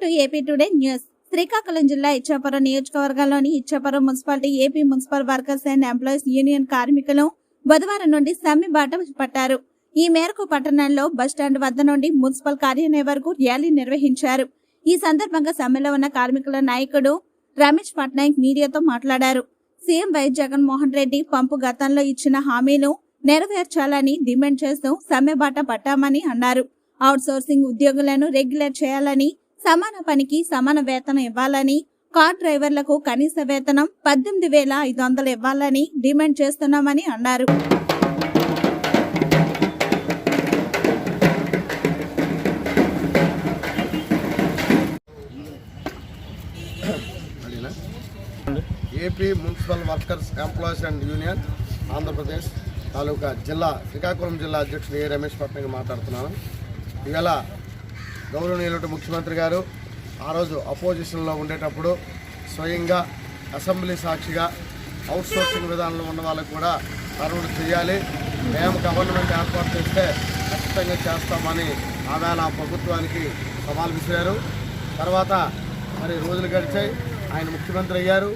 To AP today news. Srikakulam జిల్లా ఇచ్చాపురం నియోజకవర్గంలోని Ichchapuram municipality AP municipal workers and employees union కార్మికులు బుధవారం నుండి సమ్మె బాట పట్టారు. ఈ మేరకు పట్టణంలో బస్టాండ్ వద్ద నుండి మున్సిపల్ కార్యాలయం వరకు ర్యాలీ నిర్వహించారు. ఈ సందర్భంగా సమ్మెలో ఉన్న కార్మికుల నాయకుడు రమేష్ పట్నాయక్ మీడియాతో మాట్లాడారు. సీఎం వైఎస్ జగన్మోహన్ రెడ్డి పంపు గతంలో ఇచ్చిన హామీలు నెరవేర్చాలని డిమాండ్ చేస్తూ సమ్మె బాట పట్టామని అన్నారు. అవుట్ సోర్సింగ్ ఉద్యోగులను రెగ్యులర్ చేయాలని, సమాన పనికి సమాన వేతనం ఇవ్వాలని, కార్ డ్రైవర్లకు కనీస వేతనం 18,500 ఇవ్వాలని డిమాండ్ చేస్తున్నామని అన్నారు. AP municipal workers employees and union Andhra Pradesh taluka జిల్లా శ్రీకాకుళం జిల్లా అధ్యక్షుడు ఏ రమేష్ పట్నాయక్ మాట్లాడుతున్నాను. ఇవాళ గౌరవనీయులు ముఖ్యమంత్రి గారు ఆ రోజు అపోజిషన్లో ఉండేటప్పుడు స్వయంగా అసెంబ్లీ సాక్షిగా అవుట్ సోర్సింగ్ విధానంలో ఉన్న వాళ్ళకు కూడా సర్వీస్ చేయాలి, మేము గవర్నమెంట్ ఏర్పాటు చేస్తే ఖచ్చితంగా చేస్తామని ఆవేళ ప్రభుత్వానికి సవాల్ విసిరారు. తర్వాత మరి రోజులు గడిచాయి, ఆయన ముఖ్యమంత్రి అయ్యారు.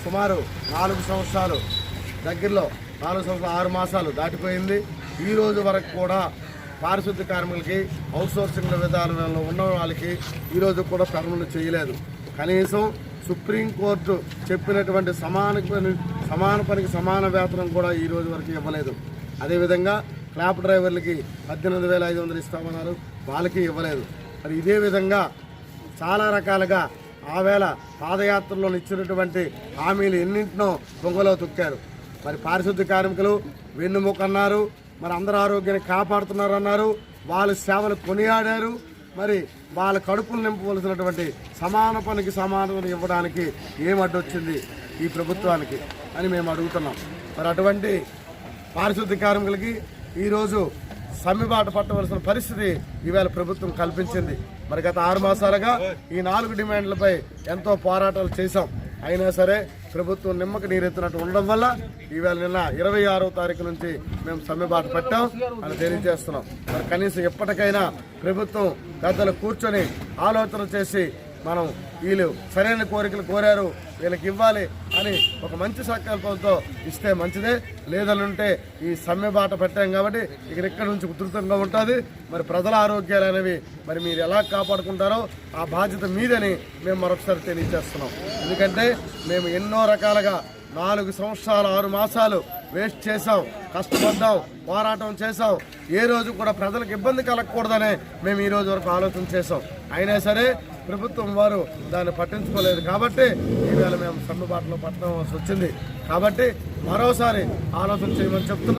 సుమారు 4 సంవత్సరాలు దగ్గరలో 4 సంవత్సరాలు 6 మాసాలు దాటిపోయింది. ఈ రోజు వరకు కూడా పారిశుద్ధ్య కార్మికులకి అవుట్ సోర్సింగ్ విధానంలో ఉన్న వాళ్ళకి ఈరోజు కూడా పనులు చేయలేదు. కనీసం సుప్రీంకోర్టు చెప్పినటువంటి సమాన పనికి సమాన వేతనం కూడా ఈ రోజు వరకు ఇవ్వలేదు. అదేవిధంగా క్లాప్ డ్రైవర్లకి 18,500 ఇస్తామన్నారు, వాళ్ళకి ఇవ్వలేదు. మరి ఇదే విధంగా చాలా రకాలుగా ఆవేళ పాదయాత్రలో ఇచ్చినటువంటి హామీలు ఎన్నింటినో దొంగలో తొక్కారు. మరి పారిశుద్ధ్య కార్మికులు వెన్నుముకన్నారు, మరి అందరూ ఆరోగ్యాన్ని కాపాడుతున్నారు అన్నారు, వాళ్ళ సేవలు కొనియాడారు. మరి వాళ్ళ కడుపులు నింపవలసినటువంటి సమాన పనికి సమానం ఇవ్వడానికి ఏమడ్డొచ్చింది ఈ ప్రభుత్వానికి అని మేము అడుగుతున్నాం. మరి అటువంటి పారిశుద్ధ్య కార్మికులకి ఈరోజు సమ్మెబాట పట్టవలసిన పరిస్థితి ఈవేళ ప్రభుత్వం కల్పించింది. మరి గత 6 మాసాలుగా ఈ 4 డిమాండ్లపై ఎంతో పోరాటాలు చేశాం. అయినా సరే ప్రభుత్వం నిమ్మక నీరెత్తినట్టు ఉండడం వల్ల ఈవేళ నిన్న 26వ తారీఖు నుంచి మేము సమ్మెబాట పెట్టాం అని తెలియజేస్తున్నాం. మరి కనీసం ఎప్పటికైనా ప్రభుత్వం పెద్దలు కూర్చొని ఆలోచన చేసి మనం వీళ్ళు సరైన కోరికలు కోరారు, వీళ్ళకి ఇవ్వాలి అని ఒక మంచి సంకల్పంతో ఇస్తే మంచిదే. లేదనుంటే ఈ సమ్మె బాట పెట్టాం కాబట్టి ఇక్కడ నుంచి ఉధృతంగా ఉంటుంది. మరి ప్రజల ఆరోగ్యాలు అనేవి మరి మీరు ఎలా కాపాడుకుంటారో ఆ బాధ్యత మీదని మేము మరొకసారి తెలియజేస్తున్నాం. ఎందుకంటే మేము ఎన్నో రకాలుగా 4 సంవత్సరాలు 6 మాసాలు వేస్ట్ చేసాం, కష్టపడ్డాం, పోరాటం చేసాం. ఏ రోజు కూడా ప్రజలకు ఇబ్బంది కలగకూడదనే మేము ఈ రోజు వరకు ఆలోచన చేసాం. అయినా సరే ప్రభుత్వం వారు దాన్ని పట్టించుకోలేదు కాబట్టి ఈవేళ మేము సమ్మెబాటలో పట్టవలసి వచ్చింది. కాబట్టి మరోసారి ఆలోచన చేయమని చెప్తున్నాం.